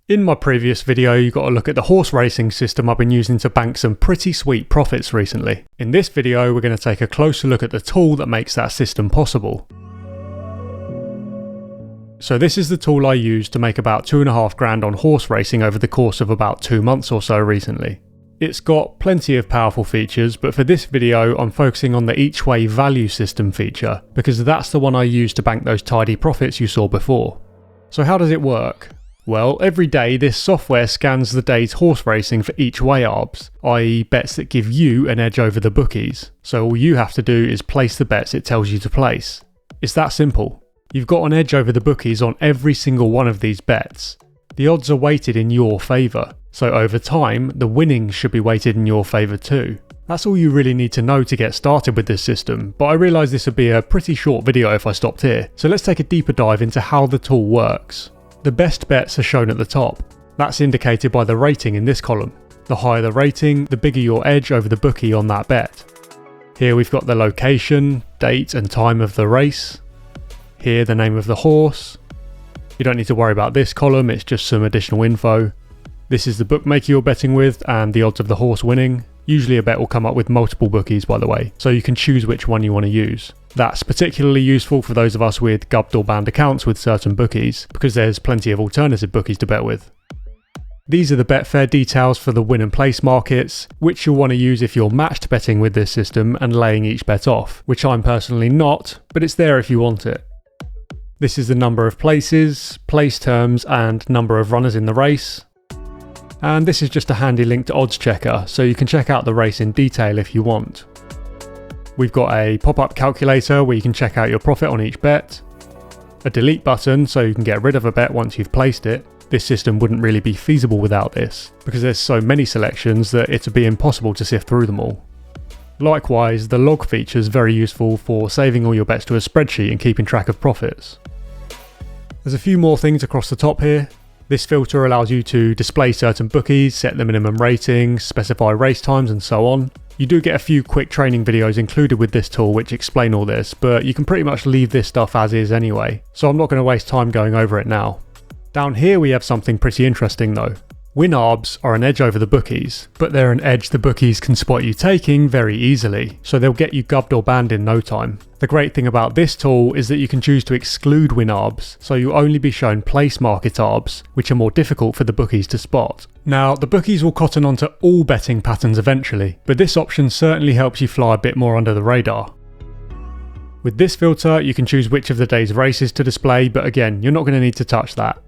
In my previous video, you got a look at the horse racing system I've been using to bank some pretty sweet profits recently. In this video, we're going to take a closer look at the tool that makes that system possible. So this is the tool I used to make about $2.5 grand on horse racing over the course of about 2 months or so recently. It's got plenty of powerful features, but for this video I'm focusing on the each way value system feature, because that's the one I used to bank those tidy profits you saw before. So how does it work? Well, every day this software scans the day's horse racing for each way arbs, i.e. bets that give you an edge over the bookies. So all you have to do is place the bets it tells you to place. It's that simple. You've got an edge over the bookies on every single one of these bets. The odds are weighted in your favour, so over time the winnings should be weighted in your favour too. That's all you really need to know to get started with this system, but I realise this would be a pretty short video if I stopped here, so let's take a deeper dive into how the tool works. The best bets are shown at the top. That's indicated by the rating in this column. The higher the rating, the bigger your edge over the bookie on that bet. Here we've got the location, date and time of the race. Here the name of the horse. You don't need to worry about this column, it's just some additional info. This is the bookmaker you're betting with and the odds of the horse winning. Usually a bet will come up with multiple bookies, by the way, so you can choose which one you want to use. That's particularly useful for those of us with gubbed or banned accounts with certain bookies, because there's plenty of alternative bookies to bet with. These are the Betfair details for the win and place markets, which you'll want to use if you're matched betting with this system and laying each bet off, which I'm personally not, but it's there if you want it. This is the number of places, place terms and number of runners in the race. And this is just a handy link to Odds Checker, so you can check out the race in detail if you want. We've got a pop-up calculator where you can check out your profit on each bet. A delete button so you can get rid of a bet once you've placed it. This system wouldn't really be feasible without this, because there's so many selections that it'd be impossible to sift through them all. Likewise, the log feature is very useful for saving all your bets to a spreadsheet and keeping track of profits. There's a few more things across the top here. This filter allows you to display certain bookies, set the minimum ratings, specify race times and so on. You do get a few quick training videos included with this tool which explain all this, but you can pretty much leave this stuff as is anyway, so I'm not going to waste time going over it now. Down here we have something pretty interesting though. Win arbs are an edge over the bookies, but they're an edge the bookies can spot you taking very easily, so they'll get you gubbed or banned in no time. The great thing about this tool is that you can choose to exclude win arbs, so you'll only be shown place market arbs, which are more difficult for the bookies to spot. Now, the bookies will cotton onto all betting patterns eventually, but this option certainly helps you fly a bit more under the radar. With this filter, you can choose which of the day's races to display, but again, you're not going to need to touch that.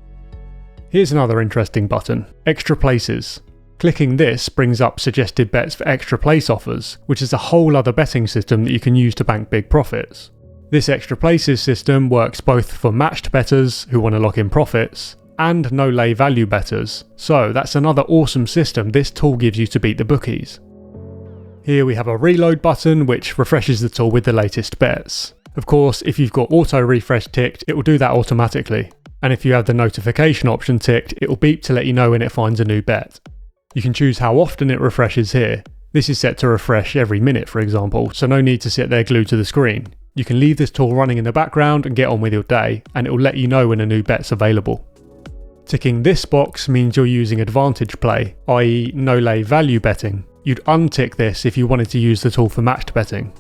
Here's another interesting button, Extra Places. Clicking this brings up suggested bets for extra place offers, which is a whole other betting system that you can use to bank big profits. This Extra Places system works both for matched bettors who want to lock in profits, and no lay value bettors, so that's another awesome system this tool gives you to beat the bookies. Here we have a reload button which refreshes the tool with the latest bets. Of course, if you've got auto refresh ticked, it will do that automatically. And if you have the notification option ticked, it will beep to let you know when it finds a new bet. You can choose how often it refreshes here. This is set to refresh every minute, for example, so no need to sit there glued to the screen. You can leave this tool running in the background and get on with your day, and it will let you know when a new bet's available. Ticking this box means you're using advantage play, i.e. no lay value betting. You'd untick this if you wanted to use the tool for matched betting.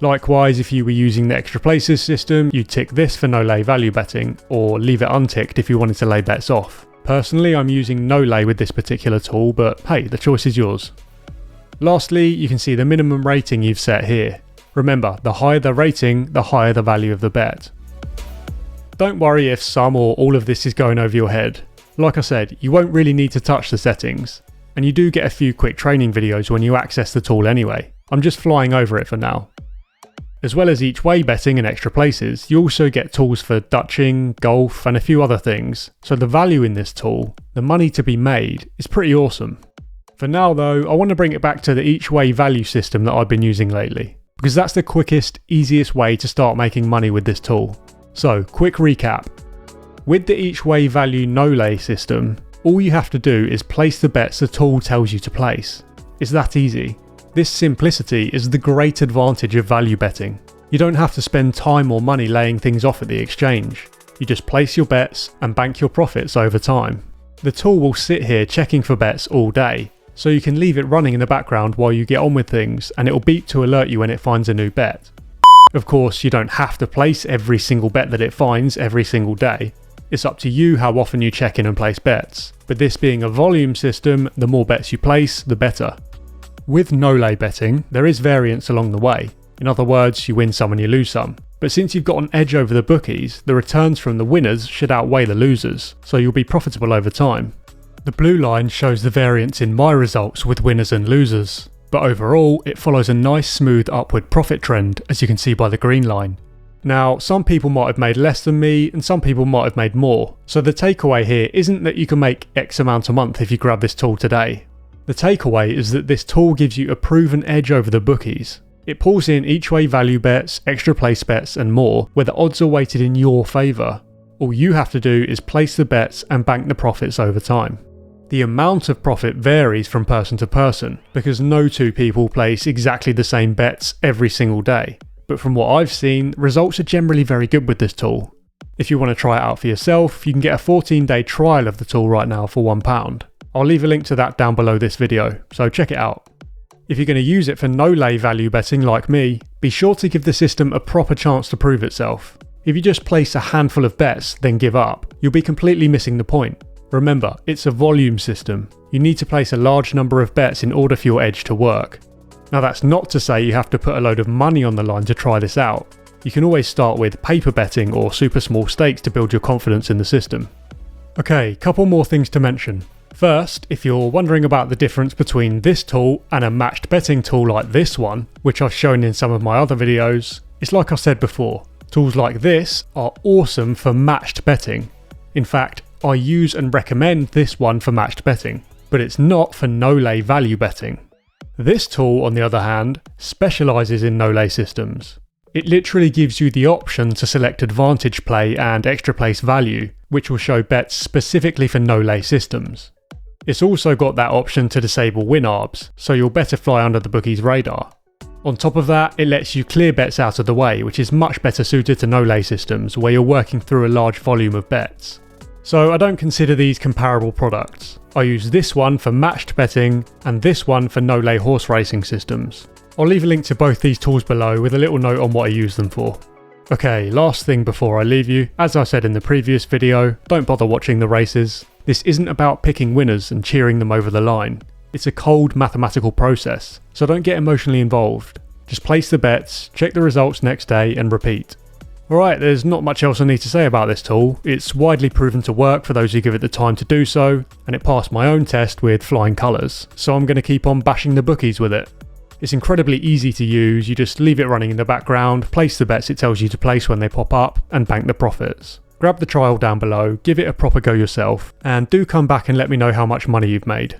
Likewise, if you were using the Extra Places system, you'd tick this for no lay value betting, or leave it unticked if you wanted to lay bets off. Personally, I'm using no lay with this particular tool, but hey, the choice is yours. Lastly, you can see the minimum rating you've set here. Remember, the higher the rating, the higher the value of the bet. Don't worry if some or all of this is going over your head. Like I said, you won't really need to touch the settings, and you do get a few quick training videos when you access the tool anyway. I'm just flying over it for now. As well as each way betting and Extra Places, you also get tools for dutching, golf and a few other things, so the value in this tool, the money to be made, is pretty awesome. For now though, I want to bring it back to the each way value system that I've been using lately, because that's the quickest, easiest way to start making money with this tool. So, quick recap. With the each way value no lay system, all you have to do is place the bets the tool tells you to place. It's that easy. This simplicity is the great advantage of value betting. You don't have to spend time or money laying things off at the exchange. You just place your bets and bank your profits over time. The tool will sit here checking for bets all day, so you can leave it running in the background while you get on with things, and it'll beep to alert you when it finds a new bet. Of course, you don't have to place every single bet that it finds every single day. It's up to you how often you check in and place bets, but this being a volume system, the more bets you place, the better. With no-lay betting, there is variance along the way. In other words, you win some and you lose some. But since you've got an edge over the bookies, the returns from the winners should outweigh the losers, so you'll be profitable over time. The blue line shows the variance in my results with winners and losers, but overall it follows a nice smooth upward profit trend, as you can see by the green line. Now, some people might have made less than me and some people might have made more, so the takeaway here isn't that you can make X amount a month if you grab this tool today. The takeaway is that this tool gives you a proven edge over the bookies. It pulls in each way value bets, extra place bets and more, where the odds are weighted in your favour. All you have to do is place the bets and bank the profits over time. The amount of profit varies from person to person, because no two people place exactly the same bets every single day. But from what I've seen, results are generally very good with this tool. If you want to try it out for yourself, you can get a 14-day trial of the tool right now for £1. I'll leave a link to that down below this video, so check it out. If you're going to use it for no-lay value betting like me, be sure to give the system a proper chance to prove itself. If you just place a handful of bets, then give up, you'll be completely missing the point. Remember, it's a volume system. You need to place a large number of bets in order for your edge to work. Now that's not to say you have to put a load of money on the line to try this out. You can always start with paper betting or super small stakes to build your confidence in the system. Okay, couple more things to mention. First, if you're wondering about the difference between this tool and a matched betting tool like this one, which I've shown in some of my other videos, it's like I said before, tools like this are awesome for matched betting. In fact, I use and recommend this one for matched betting, but it's not for no-lay value betting. This tool, on the other hand, specialises in no-lay systems. It literally gives you the option to select advantage play and extra place value, which will show bets specifically for no-lay systems. It's also got that option to disable win arbs, so you'll better fly under the bookie's radar. On top of that, it lets you clear bets out of the way, which is much better suited to no-lay systems where you're working through a large volume of bets. So I don't consider these comparable products. I use this one for matched betting and this one for no-lay horse racing systems. I'll leave a link to both these tools below with a little note on what I use them for. Okay, last thing before I leave you, as I said in the previous video, don't bother watching the races. This isn't about picking winners and cheering them over the line. It's a cold mathematical process, so don't get emotionally involved. Just place the bets, check the results next day and repeat. Alright, there's not much else I need to say about this tool. It's widely proven to work for those who give it the time to do so, and it passed my own test with flying colours, so I'm going to keep on bashing the bookies with it. It's incredibly easy to use, you just leave it running in the background, place the bets it tells you to place when they pop up, and bank the profits. Grab the trial down below, give it a proper go yourself, and do come back and let me know how much money you've made.